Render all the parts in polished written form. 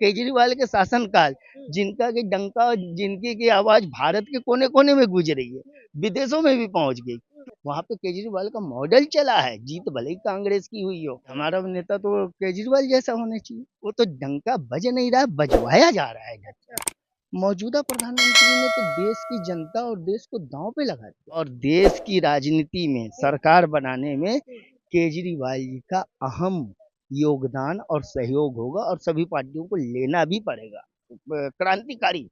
केजरीवाल के शासनकाल जिनका की डंका और जिनकी की आवाज भारत के कोने-कोने में गूंज रही है, विदेशों में भी पहुंच गई। वहाँ पे केजरीवाल का मॉडल चला है, जीत भले ही कांग्रेस की हुई हो, हमारा नेता तो केजरीवाल जैसा होना चाहिए। वो तो डंका बज नहीं रहा है, बजवाया जा रहा है डंका। मौजूदा प्रधानमंत्री ने तो देश की जनता और देश को दांव पे लगा दिया और देश की राजनीति में सरकार बनाने में केजरीवाल जी का अहम योगदान और सहयोग होगा और सभी पार्टियों को लेना भी पड़ेगा। क्रांतिकारी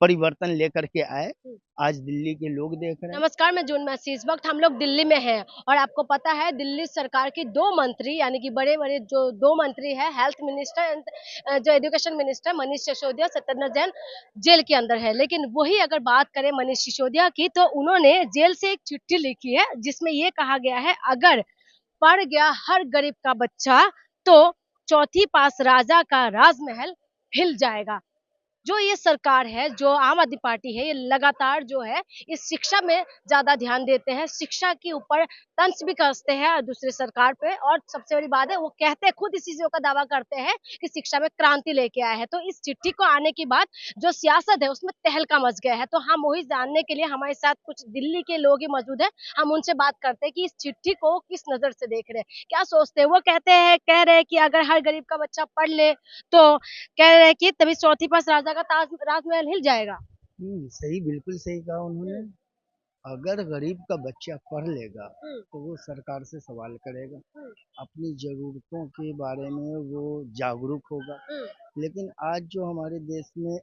परिवर्तन लेकर के आए, आज दिल्ली के लोग देख रहे हैं। नमस्कार, मैं जून मैसी। इस वक्त हम लोग दिल्ली में हैं और आपको पता है दिल्ली सरकार की दो मंत्री यानी कि बड़े-बड़े जो दो मंत्री हैं, हेल्थ मिनिस्टर एंड जो education minister Manish Sisodia, Satyendra Jain jail के अंदर है। लेकिन वही अगर बात करें मनीष सिसोदिया की तो उन्होंने जेल से एक चिट्ठी लिखी है जिसमें ये कहा गया है अगर पढ़ गया हर गरीब का बच्चा तो चौथी पास राजा का राजमहल हिल जाएगा। जो ये सरकार है, जो आम आदमी पार्टी है, ये लगातार जो है इस शिक्षा में ज़्यादा ध्यान देते हैं, शिक्षा के ऊपर तंज भी कसते हैं दूसरी सरकार पे और सबसे बड़ी बात है वो कहते हैं खुद इस चीज़ों का दावा करते हैं कि शिक्षा में क्रांति लेके आए हैं। तो इस चिट्ठी को आने के बाद जो सियासत है उसमें तहलका मच गया है। तो हम वही जानने के लिए हमारे साथ कुछ दिल्ली के लोग ही मौजूद हैं, हम उनसे बात करते हैं कि इस चिट्ठी को किस नज़र से देख रहे हैं, क्या सोचते हैं? वो कह रहे हैं कि अगर हर गरीब का बच्चा पढ़ ले तो कह रहे हैं कि तभी चौथी पास राजा का राजमहल हिल जाएगा। सही, बिल्कुल सही कहा उन्होंने। अगर गरीब का बच्चा पढ़ लेगा हुँ, तो वो सरकार से सवाल करेगा, हुँ, अपनी ज़रूरतों के बारे में वो जागरूक होगा। हुँ, लेकिन आज जो हमारे देश में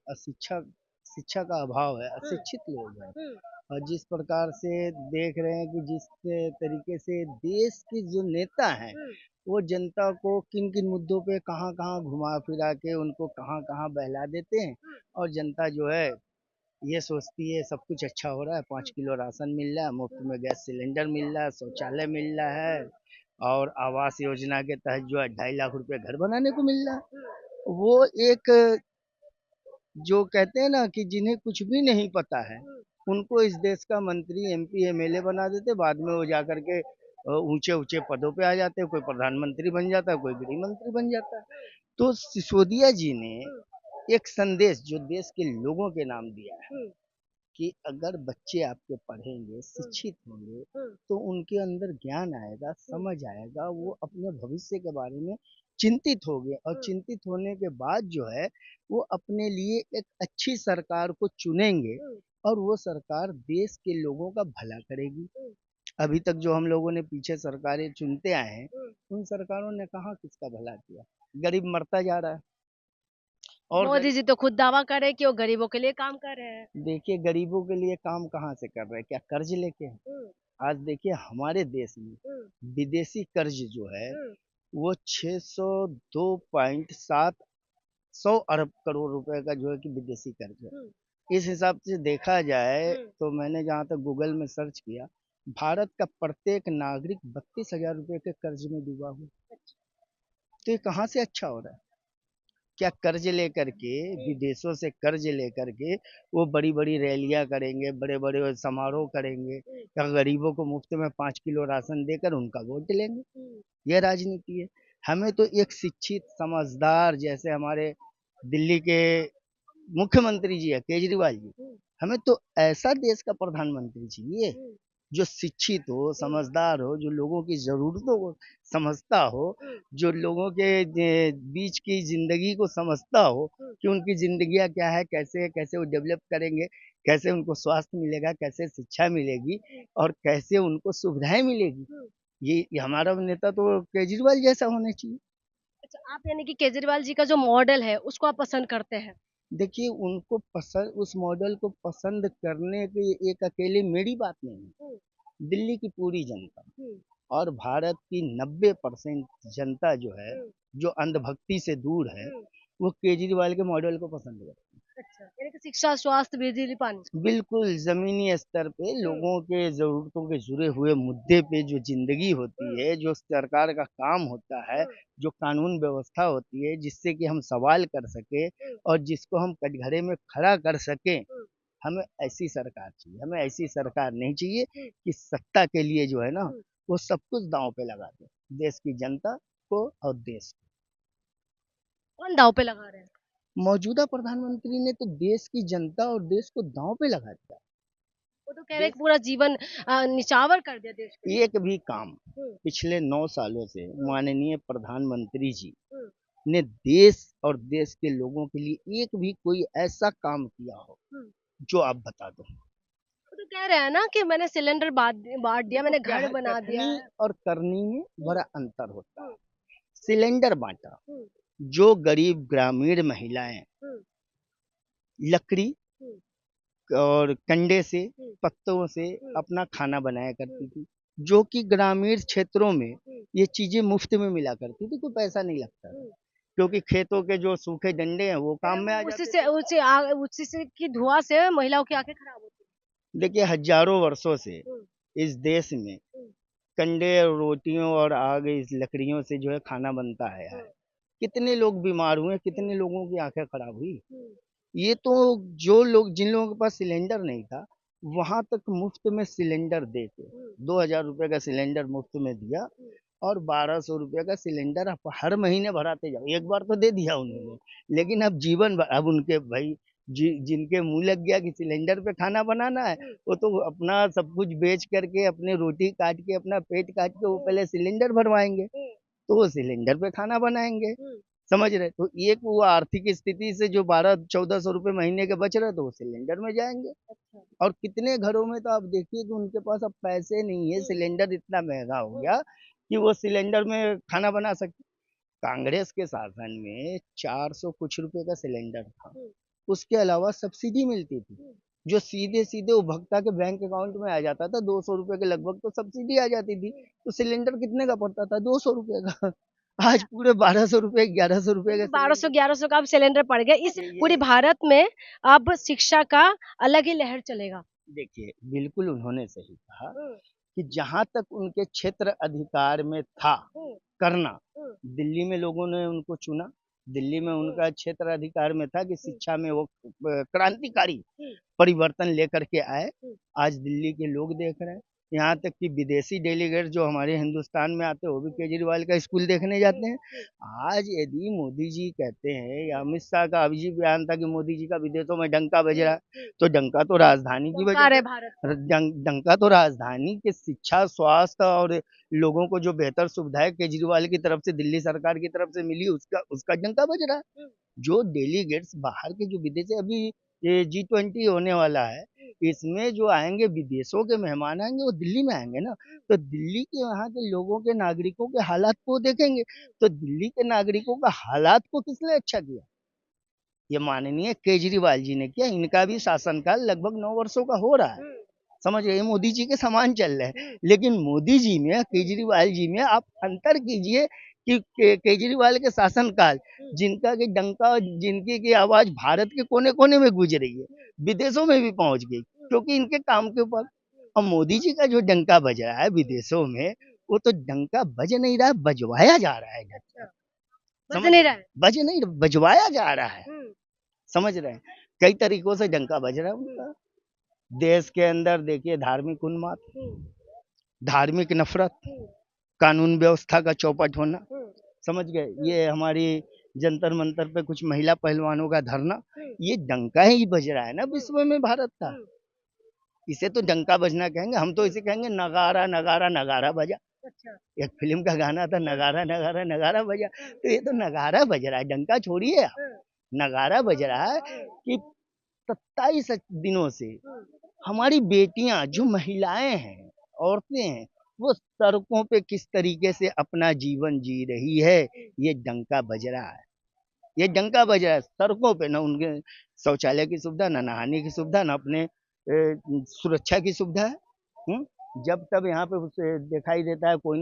शिक्षा का अभाव है, हुँ, अशिक्षित लोग हैं हुँ, और जिस प्रकार से देख रहे हैं कि जिस तरीके से देश के जो नेता हैं, हुँ, वो जनता को किन-किन मुद्दों पे कहाँ-कहाँ घुमा-फिरा के उनको कहाँ-कहाँ बहला देते हैं और जनता जो है ये सोचती है सब कुछ अच्छा हो रहा है, 5 किलो राशन मिल रहा है, मुफ्त में गैस सिलेंडर मिल रहा है, शौचालय मिल रहा है और आवास योजना के तहत जो है 2.5 लाख रुपए घर बनाने को मिल रहा है। वो एक जो कहते हैं ना कि जिन्हें कुछ भी नहीं पता है, उनको इस देश का मंत्री, एमपी, एमएलए बना देते, बाद में वो जाकर के ऊँचे-ऊँचे पदों पे आ जाते हैं, कोई प्रधानमंत्री बन जाता है, कोई गृह मंत्री बन जाता है। तो सिसोदिया जी ने एक संदेश जो देश के लोगों के नाम दिया है हुँ, कि अगर बच्चे आपके पढ़ेंगे, हुँ, शिक्षित होंगे, हुँ, तो उनके अंदर ज्ञान आएगा, हुँ, समझ आएगा, वो अपने भविष्य के बारे में चिंतित होंगे और हुँ, चिंतित होने के बाद जो है, वो अपने लिए एक अच्छी सरकार को चुनेंगे हुँ, और वो सरकार देश के लोगों का भला करेगी। हुँ, अभी तक जो हम लोगों ने पीछे सरकारें चुनते आए हैं, हुँ। उन सरकारों ने कहाँ किसका भला किया? गरीब मरता जा रहा है और मोदी गरीब जी तो खुद दावा कर रहे हैं कि वो गरीबों के लिए काम कर रहे हैं। देखिए गरीबों के लिए काम कहाँ से कर रहे हैं? क्या कर्ज लेके? हुँ, आज देखिए हमारे देश में हुँ, विदेशी कर्ज जो है हुँ, वो 602.7 100 अरब करोड़ रुपए का जो है कि विदेशी कर्ज है। हुँ, इस हिसाब से देखा जाए हुँ। तो मैंने जहाँ तक गूगल में सर्च किया, भारत का प्रत्येक नागरिक 32,000 रुपए के कर्ज में डूबा हुआ है। तो ये कहाँ से अच्छा हो रहा है? क्या कर्ज लेकर के हुँ, विदेशों से कर्ज लेकर के वो बड़ी-बड़ी रैलियाँ करेंगे, बड़े-बड़े समारोह करेंगे हुँ, या गरीबों को मुफ्त में 5 किलो राशन देकर उनका वोट लेंगे? हुँ, यह राजनीति है। हमें तो एक शिक्षित, समझदार जैसे हमारे दिल्ली के मुख्यमंत्री जी हैं केजरीवाल जी, हुँ, हमें तो ऐसा देश का प्रधानमंत्री चाहिए, हुँ, जो शिक्षित हो, हुँ, समझदार हो, जो लोगों की ज़रूरतों को समझता हो, हुँ, जो लोगों के बीच की ज़िंदगी को समझता हो हुँ, कि उनकी ज़िंदगियाँ क्या है, कैसे कैसे वो डेवलप करेंगे, कैसे उनको स्वास्थ्य मिलेगा, कैसे शिक्षा मिलेगी और कैसे उनको सुविधाएँ मिलेगी। हुँ। ये हमारा नेता तो केजरीवाल जैसा होना चाहिए। अच्छा, आप यानी कि केजरीवाल जी का जो मॉडल है उसको आप पसंद करते हैं। देखिए उनको पसंद उस मॉडल को पसंद करने की एक अकेले मेरी बात नहीं है, हुँ, दिल्ली की पूरी जनता हुँ, और भारत की 90% जनता जो है, हुँ, जो अंधभक्ति से दूर है, हुँ। वो केजरीवाल के मॉडल को पसंद करती अच्छा, यानी कि शिक्षा, स्वास्थ्य, बिजली, पानी। है। बिल्कुल ज़मीनी स्तर पे हुँ, लोगों के ज़रूरतों के जुड़े हुए मुद्दे पे जो ज़िंदगी होती हुँ, है, जो सरकार का काम होता है, हुँ, जो कानून व्यवस्था होती है, जिससे कि हम सवाल कर सकें हुँ, और जिसको हम कटघरे में खड़ा कर सकें, हुँ, हमें ऐसी सरकार चाहिए। हमें ऐसी सरकार नहीं चाहिए हुँ, कि सत्ता के लिए जो है ना, हुँ। वो सब कुछ दाँव पे लगा दे, देश की जनता को और देश को। कौन दाँव पे लगा रहे हैं? मौजूदा प्रधानमंत्री ने तो देश की जनता और देश को दांव पे लगा दिया। वो तो कह रहे हैं कि पूरा जीवन निछावर कर दिया देश के लिए। एक भी काम हम्म, पिछले 9 सालों से माननीय प्रधानमंत्री जी हम्म, ने देश और देश के लोगों के लिए एक भी कोई ऐसा काम किया हो हम्म। जो आप बता दो। वो तो कह रहे हैं ना कि मैंने सिलेंडर बांट बांट दिया, देखो मैंने क्या घर है, बना दिया कथनी है। और करनी में बड़ा अंतर होता है। हम्म, सिलेंडर बांटा, हम्म, जो गरीब ग्रामीण महिलाएं हम्म, लकड़ी हम्म, और कंडे से, हम्म, पत्तों से हम्म, अपना खाना बनाया हम्म, करती थी, जो कि ग्रामीण क्षेत्रों में हम्म, ये चीजें मुफ्त में मिला करती थी, कोई पैसा नहीं लगता था, हम्म। क्योंकि खेतों के जो सूखे डंडे हैं वो कह रहे काम हैं में आ वो जाते थे। उसी से की धुआं से महिलाओं की आंखें खराब होती देखिए हजारों वर्षों से हैं। इस देश में हम्म, कंडे और रोटियों और आग इस लकड़ियों से जो है खाना बनता आया है। हम्म, कितने लोग बीमार हुए, कितने लोगों की आंखें खराब हुई। हम्म, ये तो जो लोग, जिन लोगों के पास सिलेंडर नहीं था, वहां तक मुफ्त में सिलेंडर दे के हम्म, 2,000 रुपए का सिलेंडर मुफ्त में दिया, हम्म, और 1,200 रुपए का सिलेंडर आप हर महीने भराते जाओ। एक बार तो दे दिया उन्होंने, लेकिन अब जीवन भर, अब उनके भाई जिनके मुंह लग गया कि सिलेंडर पे खाना बनाना है, हम्म, वो तो अपना सब कुछ बेच करके, अपने रोटी काट के, अपना पेट काट के वो हम्म, पहले सिलेंडर भरवाएंगे, हम्म, तो वो सिलेंडर पे खाना बनाएंगे। हम्म। समझ रहे? तो एक वो आर्थिक स्थिति से जो 1200-1400 रुपए महीने के बच रहे, तो वो सिलेंडर में जाएंगे। अच्छा। और कितने घरों में तो आप देखिए कि उनके पास अब पैसे नहीं है, हम्म, सिलेंडर इतना महंगा हो हम्म, गया कि वो सिलेंडर में खाना बना सकते। कांग्रेस के शासन में 400 कुछ रुपए का सिलेंडर था, हम्म, उसके अलावा सब्सिडी मिलती थी, हम्म। जो सीधे सीधे उपभोक्ता के बैंक अकाउंट में आ जाता था। 200 रुपए के लगभग तो सब्सिडी आ जाती थी, तो सिलेंडर कितने का पड़ता था? 200 रुपए का। आज पूरे 1,200 रुपए, 1,100 रुपए का बिल्कुल 1200 सिलेंडर। 1100 का अब सिलेंडर पड़ गया। इस पूरी ये भारत में अब शिक्षा का अलग ही लहर चलेगा। देखिए, बिल्कुल उन्होंने सही कहा हुँ, कि जहाँ तक उनके क्षेत्र अधिकार में था हुँ, करना, हुँ, दिल्ली में लोगों ने उनको चुना। दिल्ली में हुँ, उनका क्षेत्र अधिकार में था कि हुँ, शिक्षा में वो क्रांतिकारी हुँ, परिवर्तन लेकर के आए। हुँ, आज दिल्ली के लोग देख रहे हैं, यहाँ तक कि विदेशी डेलीगेट जो हमारे हिंदुस्तान में आते हैं, वो भी हुँ, केजरीवाल का स्कूल देखने हुँ, जाते हैं। हुँ, आज यदि मोदी जी कहते हैं, या अमित शाह का अभी बयान था कि मोदी जी का विदेशों में डंका बज हुँ, रहा है, हुँ। तो डंका तो राजधानी की वजह चमका रहे से, भारत को। डंका तो राजधानी के शिक्षा, स्वास्थ्य और लोगों को जो बेहतर सुविधाएं केजरीवाल की तरफ से, दिल्ली सरकार की तरफ से मिली, उसका उसका डंका बज रहा है। हुँ, जो डेलीगेट्स बाहर के, जो विदेशी, अभी ये G20 होने वाला है, हुँ, इसमें जो आएंगे विदेशों के मेहमान आएंगे, वो दिल्ली में आएंगे ना, हुँ, तो दिल्ली के वहाँ के लोगों के, नागरिकों के हालात को देखेंगे। हुँ, तो दिल्ली के नागरिकों का हालात को किसने अच्छा किया? ये माननीय केजरीवाल जी ने किया। इनका भी शासनकाल लगभग 9 वर्षों का हो रहा है। हुँ, समझ गए? ये मोदी जी के समान चल रहे हैं, हुँ, लेकिन मोदी जी में, हुँ, केजरीवाल जी में आप अंतर कीजिए कि केजरीवाल के शासनकाल, हुँ, जिनका की डंका, जिनकी की आवाज भारत के कोने कोने में गूंज रही है, हुँ, विदेशों में भी पहुंच गई, हुँ, क्योंकि इनके काम के ऊपर। हुँ, और मोदी जी का जो डंका बज रहा है हुँ, विदेशों में, हुँ। वो तो डंका बज नहीं रहा है, बजवाया जा रहा है इधर। अच्छा, बज समझ नहीं रहे रहा हैं? है। बज नहीं, बजवाया जा रहा है। हुँ, समझ रहे हैं? कई तरीकों से डंका बज रहा है हुँ, उनका। देश के अंदर देखिए धार्मिक उन्माद, हुँ, धार्मिक नफरत, हुँ, कानून व्यवस्था का चौपट होना। हुँ, समझ गए? हुँ, ये हमारी जंतर मंतर पे कुछ महिला पहलवानों का धरना, हुँ, ये डंका ही बज रहा है ना हुँ, विश्व में भारत का। हुँ। इसे तो डंका बजना कहेंगे, हम तो हुँ, इसे कहेंगे नगारा नगारा नगारा बजा। अच्छा। एक फिल्म का गाना था, हुँ, नगारा नगारा नगारा बजा। हुँ, तो ये तो नगारा बज रहा है, डंका छोड़िए आप, हुँ, नगारा बज रहा है हुँ, कि 27 दिनों से हुँ, हमारी बेटियां, जो हुँ, महिलाएं हैं, औरतें हैं, वो सड़कों पे किस तरीके से अपना जीवन जी रही है, हुँ, ये डंका बज रहा है। ये डंका बज रहा है सड़कों पे, ना उनके शौचालय की सुविधा, ना नहाने की सुविधा, ना अपने सुरक्षा की सुविधा है। जब तब यहाँ पे उसे दिखाई देता है, कोई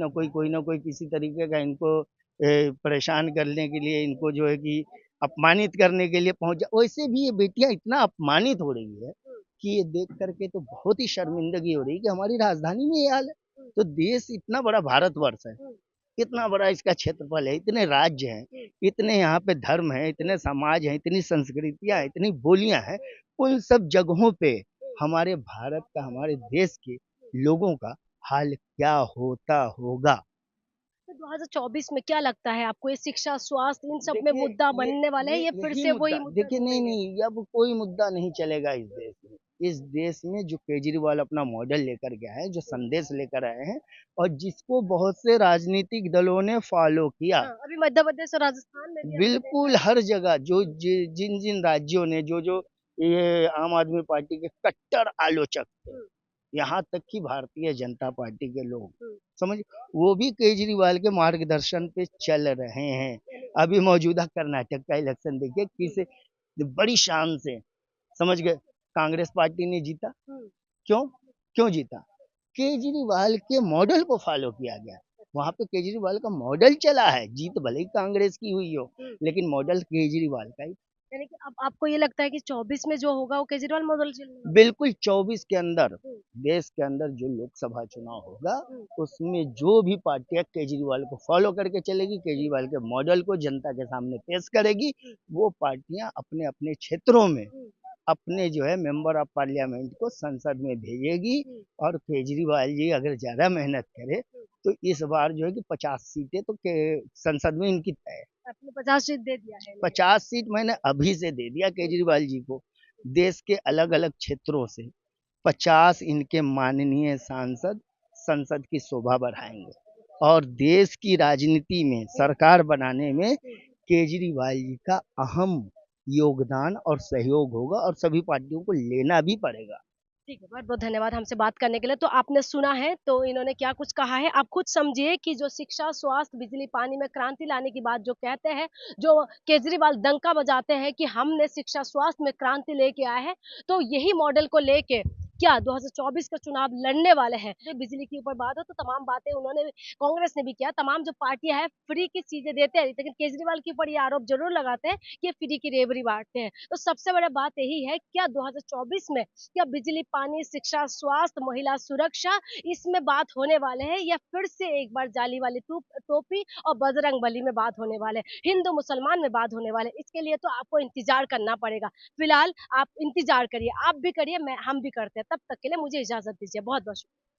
ना कोई किसी तरीके का इनको परेशान करने के लिए, इनको जो है कि अपमानित करने के लिए पहुंच जा। वैसे भी ये बेटियां इतना अपमानित हो रही है हुँ, कि ये देख करके तो बहुत ही शर्मिंदगी हो रही है कि हमारी राजधानी में ये हाल है। हुँ, तो देश इतना बड़ा भारतवर्ष है, हुँ, इतना बड़ा इसका क्षेत्रफल है, इतने राज्य हैं, हुँ, इतने यहाँ पे धर्म हैं, हुँ, इतने समाज हैं, इतनी संस्कृतियाँ हुँ, हैं, इतनी बोलियां हैं। हुँ, उन सब जगहों पे हुँ, हमारे भारत का, हमारे देश के लोगों का हाल क्या होता होगा? 2024 में क्या लगता है आपको, ये शिक्षा, स्वास्थ्य इन सब में देखिए मुद्दा ये बनने वाला है ये या फिर यही से वही मुद्दा, मुद्दा देखिए नहीं ढूंढेंगे? नहीं, अब कोई मुद्दा नहीं चलेगा इस देश में। इस देश में जो केजरीवाल अपना मॉडल लेकर के आए हैं, जो संदेश लेकर आए हैं, और जिसको बहुत से राजनीतिक दलों ने फॉलो किया, हाँ, अभी मध्य प्रदेश और राजस्थान में भी हमने देखा बिल्कुल है। हर जगह जो जिन जिन राज्यों ने जो जो ये आम आदमी पार्टी के कट्टर आलोचक थे, हुँ, यहाँ तक कि भारतीय जनता पार्टी के लोग, हुँ। समझ, वो भी केजरीवाल के मार्गदर्शन पे चल रहे हैं। अभी मौजूदा कर्नाटक का इलेक्शन देखिए किस बड़ी शान से, समझ गए, कांग्रेस पार्टी ने जीता। हुँ, क्यों? क्यों जीता? केजरीवाल के मॉडल को फॉलो किया गया। वहां पे केजरीवाल का मॉडल चला है, जीत भले ही कांग्रेस की हुई हो, हुँ। लेकिन मॉडल केजरीवाल का ही। यानी कि अब आपको ये लगता है कि 24 में जो होगा वो केजरीवाल मॉडल चलने वाला बिल्कुल 24 के अंदर, है? हुँ, देश के अंदर जो लोकसभा चुनाव होगा, हुँ, उसमें जो भी पार्टियां केजरीवाल को फॉलो करके चलेगी, केजरीवाल के मॉडल को जनता के सामने पेश करेगी, हुँ, वो पार्टियां अपने अपने क्षेत्रों में हुँ, अपने जो है मेंबर ऑफ पार्लियामेंट को संसद में भेजेगी। हुँ, और केजरीवाल जी अगर ज़्यादा मेहनत करे हुँ। तो इस बार जो है कि 50 सीटें तो संसद में इनकी तय है। आपने 50 सीट दे दिया है इन्हें। 50 सीट मैंने अभी से दे दिया हुँ, केजरीवाल जी को। देश के अलग अलग क्षेत्रों से 50 इनके माननीय सांसद संसद की शोभा बढ़ाएंगे, और देश की राजनीति में हुँ, सरकार बनाने में हुँ। केजरीवाल जी का अहम योगदान और सहयोग होगा, और सभी पार्टियों को लेना भी पड़ेगा। ठीक है, बहुत-बहुत धन्यवाद हमसे बात करने के लिए। तो आपने सुना है, तो इन्होंने क्या कुछ कहा है, आप खुद समझिए कि जो शिक्षा, स्वास्थ्य, बिजली, पानी में क्रांति लाने की बात जो कहते हैं, जो केजरीवाल डंका बजाते हैं कि हमने शिक्षा, स्वास्थ्य में क्रांति लेके आए हैं, तो यही मॉडल को लेके क्या 2024 का चुनाव लड़ने वाले हैं। जो बिजली के ऊपर बात हो तो तमाम बातें उन्होंने कांग्रेस ने भी किया, तमाम जो पार्टियाँ हैं फ्री की चीज़ें देते हैं, लेकिन केजरीवाल के ऊपर ये आरोप ज़रूर लगाते हैं कि ये फ्री की रेवड़ी बाँटते हैं। तो सबसे बड़ा बात यही है, क्या 2024 में क्या बिजली, पानी, शिक्षा, स्वास्थ्य, महिला सुरक्षा इसमें बात होने वाले हैं या फिर से एक बार जाली वाली टोपी और बजरंग बली में बात होने वाले हैं, हिंदू मुसलमान में बात होने वाले हैं? इसके लिए तो आपको इंतजार करना पड़ेगा। फिलहाल आप इंतजार करिए, आप भी करिए, मैं हम भी करते हैं। तब तक के लिए मुझे इजाज़त दीजिए। बहुत-बहुत शुक्रिया।